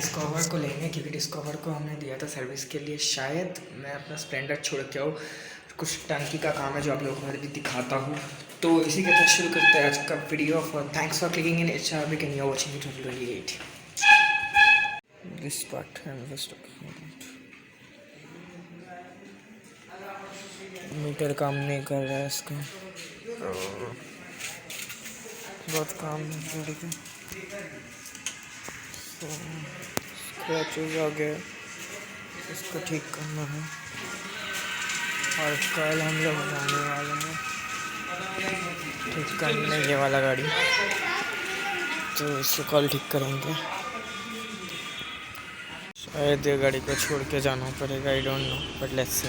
Discover को लेंगे क्योंकि डिस्कवर को हमने दिया था सर्विस के लिए। शायद मैं अपना स्प्लेंडर छोड़ के आऊँ, कुछ टंकी का काम है जो आप लोगों को मैं भी दिखाता हूँ। तो इसी के साथ शुरू करते हैं आज का video. For thanks for clicking in HRB can you watching 2028 this part meter काम नहीं कर रहा है इसका, बहुत काम है। स्क्रैचेज आ गए, इसको ठीक करना है और कल हम लोग जाने वाले हैं ठीक करने ये वाला गाड़ी, तो इसको कल ठीक करेंगे। शायद ये गाड़ी को छोड़ के जाना पड़ेगा, I don't know, but let's see.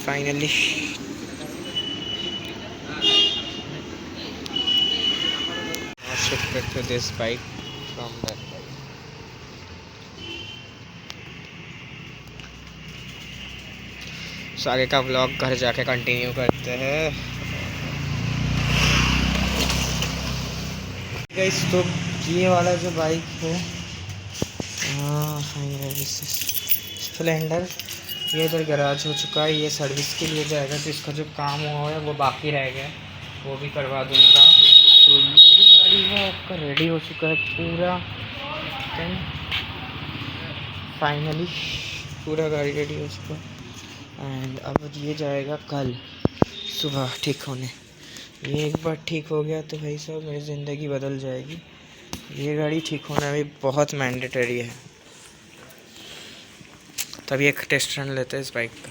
Finally, now shifted to this bike from that bike. So आगे का व्लॉग घर जाके कंटिन्यू करते हैं गाइस। तो ये वाला जो बाइक है स्प्लेंडर, ये इधर गैराज हो चुका है, ये सर्विस के लिए जाएगा। तो इसका जो काम हुआ है वो बाकी रह गया, वो भी करवा दूँगा। तो ये जो गाड़ी है आपका रेडी हो चुका है पूरा, देन फाइनली पूरा गाड़ी रेडी हो चुका है। एंड अब ये जाएगा कल सुबह ठीक होने। ये एक बार ठीक हो गया तो भाई साहब मेरी ज़िंदगी बदल जाएगी। ये गाड़ी ठीक होना भी बहुत मैंडेटरी है। तभी एक टेस्ट रन लेते हैं इस बाइक का।